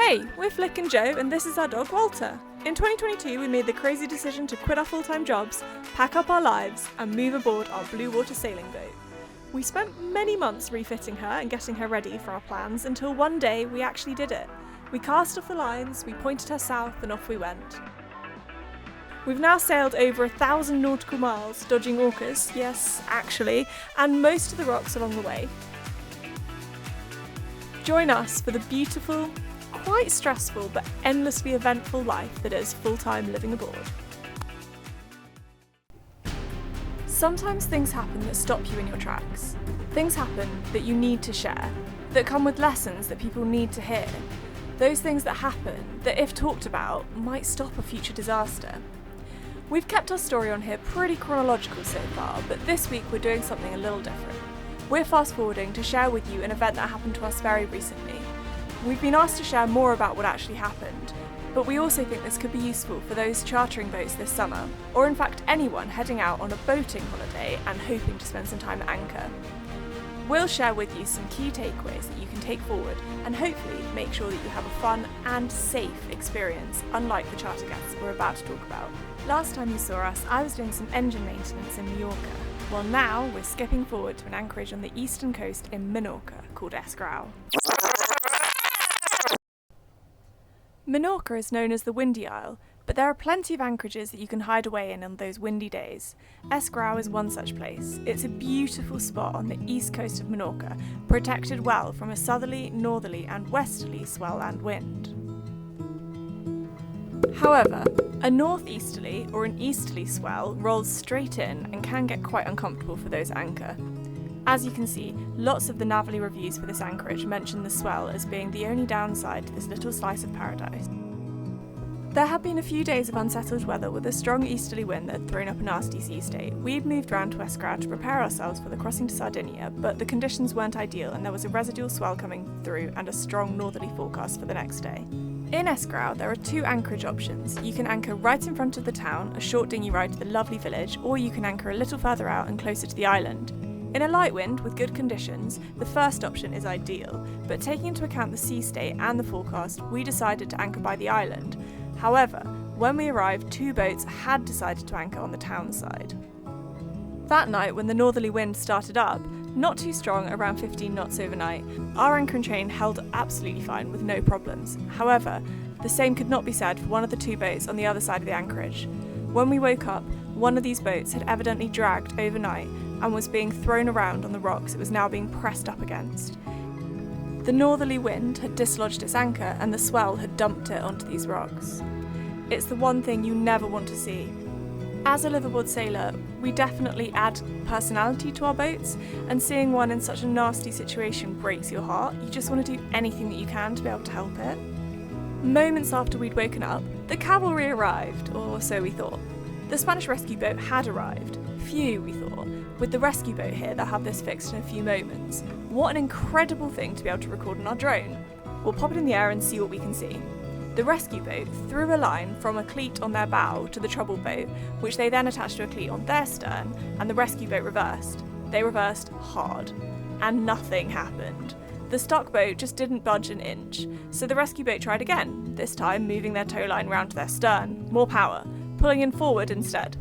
Hey, we're Flick and Joe, and this is our dog Walter. In 2022, we made the crazy decision to quit our full-time jobs, pack up our lives, and move aboard our blue water sailing boat. We spent many months refitting her and getting her ready for our plans until one day we actually did it. We cast off the lines, we pointed her south, and off we went. We've now sailed over 1,000 nautical miles, dodging orcas, yes, actually, and most of the rocks along the way. Join us for the beautiful, quite stressful but endlessly eventful life that is full-time living aboard. Sometimes things happen that stop you in your tracks. Things happen that you need to share, that come with lessons that people need to hear. Those things that happen that, if talked about, might stop a future disaster. We've kept our story on here pretty chronological so far, but this week we're doing something a little different. We're fast forwarding to share with you an event that happened to us very recently. We've been asked to share more about what actually happened, but we also think this could be useful for those chartering boats this summer, or in fact anyone heading out on a boating holiday and hoping to spend some time at anchor. We'll share with you some key takeaways that you can take forward and hopefully make sure that you have a fun and safe experience, unlike the charter guests we're about to talk about. Last time you saw us, I was doing some engine maintenance in Menorca. Well, now we're skipping forward to an anchorage on the eastern coast in Menorca called Esgrau. Menorca is known as the Windy Isle, but there are plenty of anchorages that you can hide away in on those windy days. Esgrau is one such place. It's a beautiful spot on the east coast of Menorca, protected well from a southerly, northerly and westerly swell and wind. However, a northeasterly or an easterly swell rolls straight in and can get quite uncomfortable for those at anchor. As you can see, lots of the Navally reviews for this anchorage mention the swell as being the only downside to this little slice of paradise. There had been a few days of unsettled weather with a strong easterly wind that had thrown up a nasty sea state. We'd moved round to Esgrau to prepare ourselves for the crossing to Sardinia, but the conditions weren't ideal and there was a residual swell coming through and a strong northerly forecast for the next day. In Esgrau, there are two anchorage options. You can anchor right in front of the town, a short dinghy ride to the lovely village, or you can anchor a little further out and closer to the island. In a light wind with good conditions, the first option is ideal, but taking into account the sea state and the forecast, we decided to anchor by the island. However, when we arrived, two boats had decided to anchor on the town side. That night, when the northerly wind started up, not too strong, around 15 knots overnight, our anchor and chain held absolutely fine with no problems. However, the same could not be said for one of the two boats on the other side of the anchorage. When we woke up, one of these boats had evidently dragged overnight and was being thrown around on the rocks it was now being pressed up against. The northerly wind had dislodged its anchor and the swell had dumped it onto these rocks. It's the one thing you never want to see. As a liveaboard sailor, we definitely add personality to our boats, and seeing one in such a nasty situation breaks your heart. You just want to do anything that you can to be able to help it. Moments after we'd woken up, the cavalry arrived, or so we thought. The Spanish rescue boat had arrived. Phew, we thought. With the rescue boat here, they'll have this fixed in a few moments. What an incredible thing to be able to record on our drone. We'll pop it in the air and see what we can see. The rescue boat threw a line from a cleat on their bow to the trouble boat, which they then attached to a cleat on their stern, and the rescue boat reversed. They reversed hard, and nothing happened. The stock boat just didn't budge an inch, so the rescue boat tried again, this time moving their tow line round to their stern. More power, pulling in forward instead.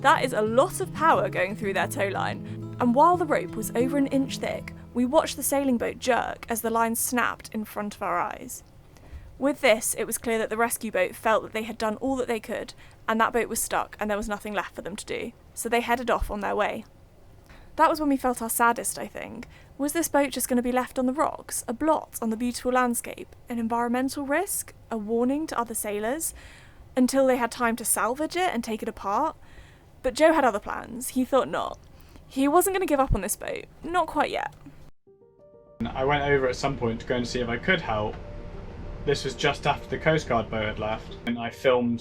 That is a lot of power going through their tow line, and while the rope was over an inch thick, we watched the sailing boat jerk as the line snapped in front of our eyes. With this, it was clear that the rescue boat felt that they had done all that they could, and that boat was stuck and there was nothing left for them to do, so they headed off on their way. That was when we felt our saddest, I think. Was this boat just going to be left on the rocks, a blot on the beautiful landscape, an environmental risk, a warning to other sailors, until they had time to salvage it and take it apart? But Joe had other plans. He thought not. He wasn't going to give up on this boat, not quite yet. I went over at some point to go and see if I could help. This was just after the coastguard boat had left, and I filmed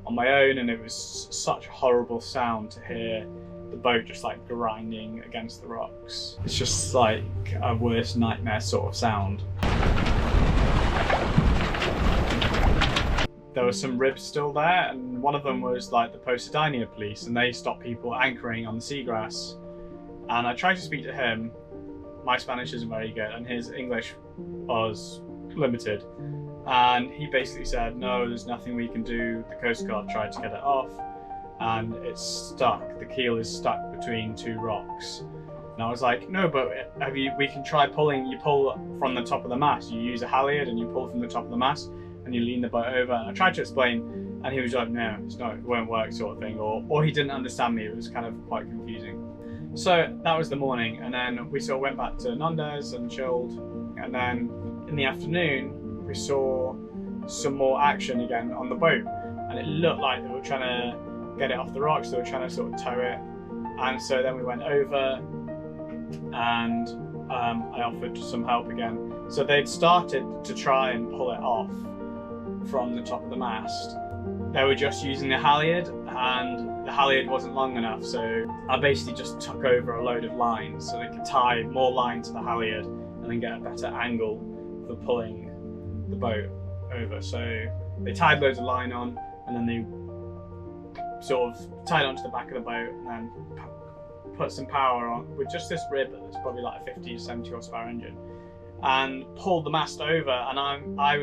on my own, and it was such a horrible sound to hear the boat just like grinding against the rocks. It's just like a worst nightmare sort of sound. There were some ribs still there, and one of them was like the Sardinia police, and they stopped people anchoring on the seagrass. And I tried to speak to him. My Spanish isn't very good, and his English was limited. And he basically said, no, there's nothing we can do. The Coast Guard tried to get it off and it's stuck. The keel is stuck between two rocks. And I was like, no, but we can try pulling. You pull from the top of the mast. You use a halyard and you pull from the top of the mast and you lean the boat over. And I tried to explain and he was like, no, it won't work, sort of thing. Or he didn't understand me. It was kind of quite confusing. So that was the morning, and then we sort of went back to Nendaz and chilled. And then in the afternoon, we saw some more action again on the boat, and it looked like they were trying to get it off the rocks. They were trying to sort of tow it, and so then we went over, and I offered some help again. So they'd started to try and pull it off from the top of the mast. They were just using the halyard, and the halyard wasn't long enough, so I basically just took over a load of lines so they could tie more line to the halyard and then get a better angle for pulling the boat over. So they tied loads of line on, and then they sort of tied onto the back of the boat and then put some power on with just this rib that's probably like a 50 to 70 horsepower engine, and pulled the mast over. And I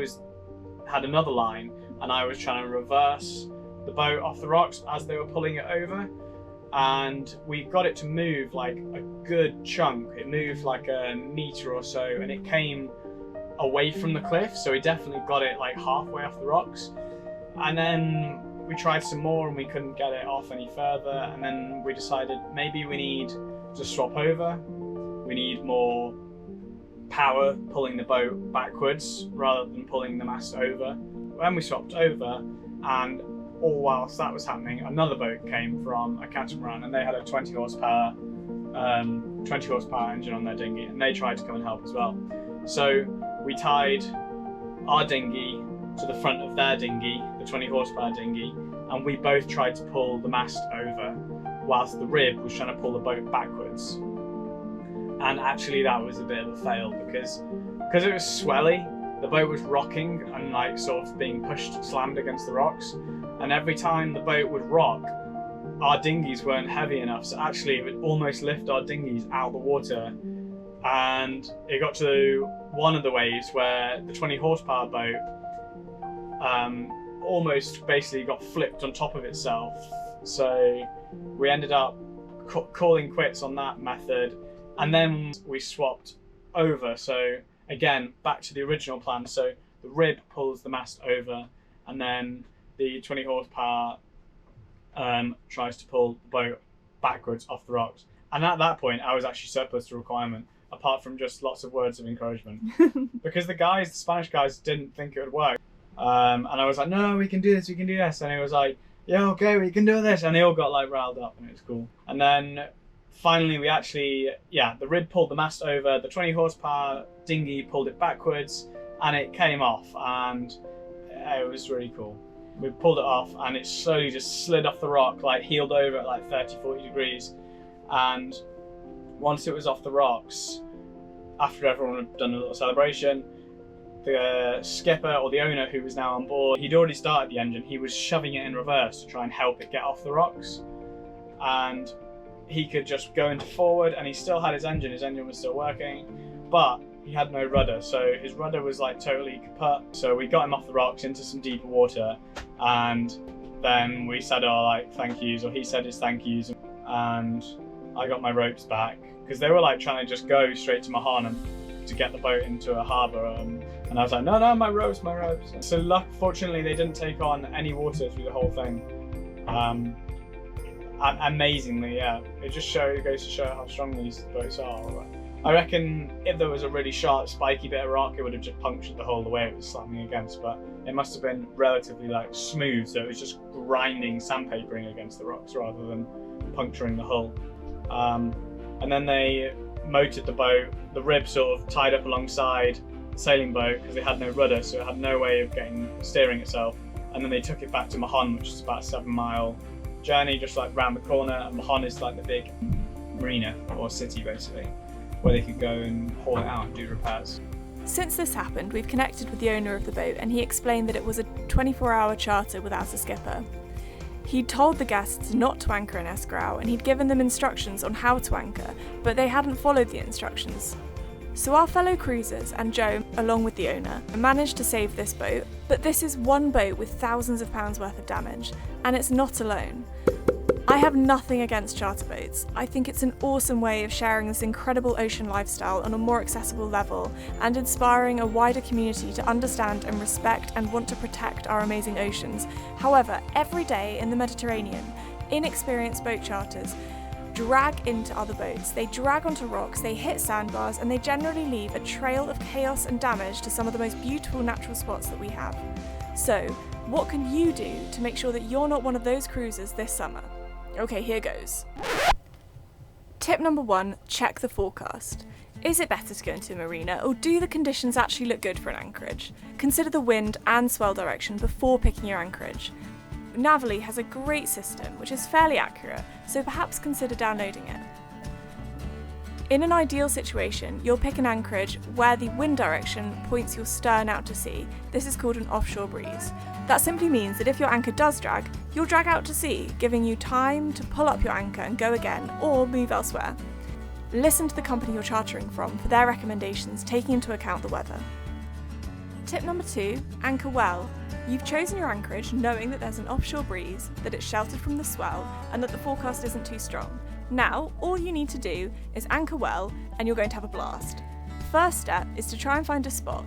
had another line, and I was trying to reverse the boat off the rocks as they were pulling it over, and we got it to move like a good chunk. It moved like a meter or so, and it came away from the cliff, so we definitely got it like halfway off the rocks. And then we tried some more and we couldn't get it off any further, and then we decided maybe we need to swap over. We need more power pulling the boat backwards rather than pulling the mast over. When we swapped over, and all whilst that was happening, another boat came from a catamaran, and they had a 20 horsepower engine on their dinghy, and they tried to come and help as well. So we tied our dinghy to the front of their dinghy, the 20 horsepower dinghy, and we both tried to pull the mast over whilst the rib was trying to pull the boat backwards. And actually that was a bit of a fail because it was swelly. The boat was rocking and like sort of being slammed against the rocks, and every time the boat would rock, our dinghies weren't heavy enough, so actually it would almost lift our dinghies out of the water. And it got to one of the waves where the 20 horsepower boat almost basically got flipped on top of itself. So we ended up calling quits on that method, and then we swapped over. So again, back to the original plan. So the rib pulls the mast over, and then the 20 horsepower tries to pull the boat backwards off the rocks. And at that point, I was actually surplus to requirement, apart from just lots of words of encouragement. Because the Spanish guys didn't think it would work. And I was like, no, we can do this, we can do this. And he was like, yeah, okay, we can do this. And they all got like riled up, and it was cool. And then finally we actually, the rib pulled the mast over, the 20 horsepower dinghy pulled it backwards, and it came off, and it was really cool. We pulled it off, and it slowly just slid off the rock, like heeled over at like 30-40 degrees. And once it was off the rocks, after everyone had done a little celebration, the skipper, or the owner who was now on board, he'd already started the engine. He was shoving it in reverse to try and help it get off the rocks. And he could just go into forward, and he still had his engine was still working, but he had no rudder, so his rudder was like totally kaput. So we got him off the rocks into some deeper water, and then we said our like thank yous, or he said his thank yous, and I got my ropes back because they were like trying to just go straight to Mahon to get the boat into a harbour, and I was like, no, my ropes. So fortunately they didn't take on any water through the whole thing. Amazingly, yeah, it just goes to show how strong these boats are. I reckon if there was a really sharp, spiky bit of rock, it would have just punctured the hole the way it was slamming against, but it must have been relatively like smooth, so it was just grinding, sandpapering against the rocks rather than puncturing the hull. And then they motored the boat, the rib sort of tied up alongside the sailing boat because it had no rudder, so it had no way of steering itself. And then they took it back to Mahon, which is about a 7-mile journey, just like round the corner. And Mahon is like the big marina or city basically, where they could go and haul it out and do repairs. Since this happened, we've connected with the owner of the boat, and he explained that it was a 24-hour charter without a skipper. He'd told the guests not to anchor in Esgrau, and he'd given them instructions on how to anchor, but they hadn't followed the instructions. So our fellow cruisers and Joe, along with the owner, managed to save this boat, but this is one boat with thousands of pounds worth of damage, and it's not alone. I have nothing against charter boats. I think it's an awesome way of sharing this incredible ocean lifestyle on a more accessible level and inspiring a wider community to understand and respect and want to protect our amazing oceans. However, every day in the Mediterranean, inexperienced boat charters drag into other boats, they drag onto rocks, they hit sandbars, and they generally leave a trail of chaos and damage to some of the most beautiful natural spots that we have. So, what can you do to make sure that you're not one of those cruisers this summer? Okay, here goes. Tip number 1, check the forecast. Is it better to go into a marina, or do the conditions actually look good for an anchorage? Consider the wind and swell direction before picking your anchorage. Navily has a great system which is fairly accurate, so perhaps consider downloading it. In an ideal situation, you'll pick an anchorage where the wind direction points your stern out to sea. This is called an offshore breeze. That simply means that if your anchor does drag, you'll drag out to sea, giving you time to pull up your anchor and go again, or move elsewhere. Listen to the company you're chartering from for their recommendations, taking into account the weather. Tip number 2, anchor well. You've chosen your anchorage knowing that there's an offshore breeze, that it's sheltered from the swell, and that the forecast isn't too strong. Now, all you need to do is anchor well, and you're going to have a blast. First step is to try and find a spot.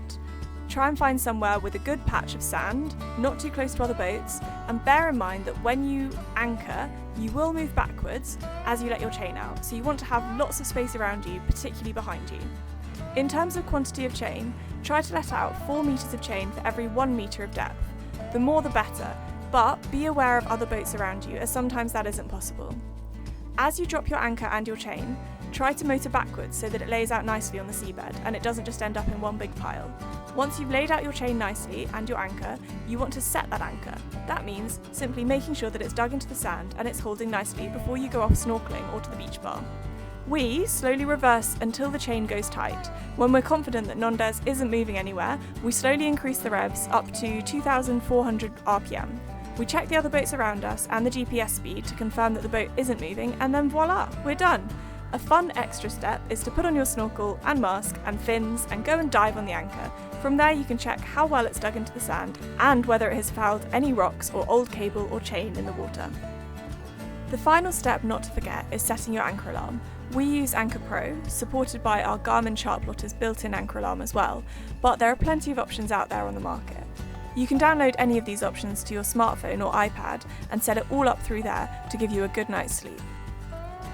Try and find somewhere with a good patch of sand, not too close to other boats, and bear in mind that when you anchor, you will move backwards as you let your chain out, so you want to have lots of space around you, particularly behind you. In terms of quantity of chain, try to let out 4 metres of chain for every 1 metre of depth. The more the better, but be aware of other boats around you, as sometimes that isn't possible. As you drop your anchor and your chain, try to motor backwards so that it lays out nicely on the seabed and it doesn't just end up in one big pile. Once you've laid out your chain nicely and your anchor, you want to set that anchor. That means simply making sure that it's dug into the sand and it's holding nicely before you go off snorkeling or to the beach bar. We slowly reverse until the chain goes tight. When we're confident that Nendaz isn't moving anywhere, we slowly increase the revs up to 2,400 RPM. We check the other boats around us and the GPS speed to confirm that the boat isn't moving, and then voila, we're done. A fun extra step is to put on your snorkel and mask and fins and go and dive on the anchor. From there you can check how well it's dug into the sand and whether it has fouled any rocks or old cable or chain in the water. The final step not to forget is setting your anchor alarm. We use Anchor Pro, supported by our Garmin Chartplotter's built-in anchor alarm as well, but there are plenty of options out there on the market. You can download any of these options to your smartphone or iPad and set it all up through there to give you a good night's sleep.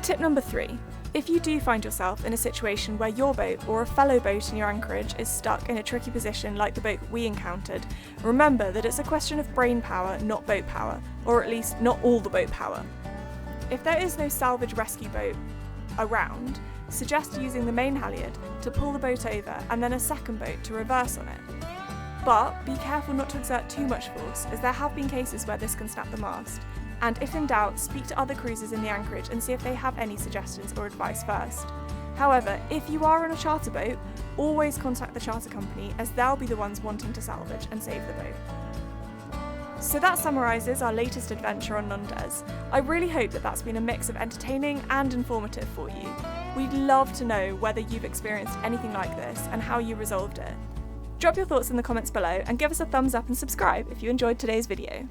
Tip number 3. If you do find yourself in a situation where your boat or a fellow boat in your anchorage is stuck in a tricky position like the boat we encountered, remember that it's a question of brain power, not boat power, or at least not all the boat power. If there is no salvage rescue boat around, suggest using the main halyard to pull the boat over and then a second boat to reverse on it. But be careful not to exert too much force, as there have been cases where this can snap the mast. And if in doubt, speak to other cruisers in the anchorage and see if they have any suggestions or advice first. However, if you are on a charter boat, always contact the charter company, as they'll be the ones wanting to salvage and save the boat. So that summarises our latest adventure on Nendaz. I really hope that that's been a mix of entertaining and informative for you. We'd love to know whether you've experienced anything like this and how you resolved it. Drop your thoughts in the comments below and give us a thumbs up and subscribe if you enjoyed today's video.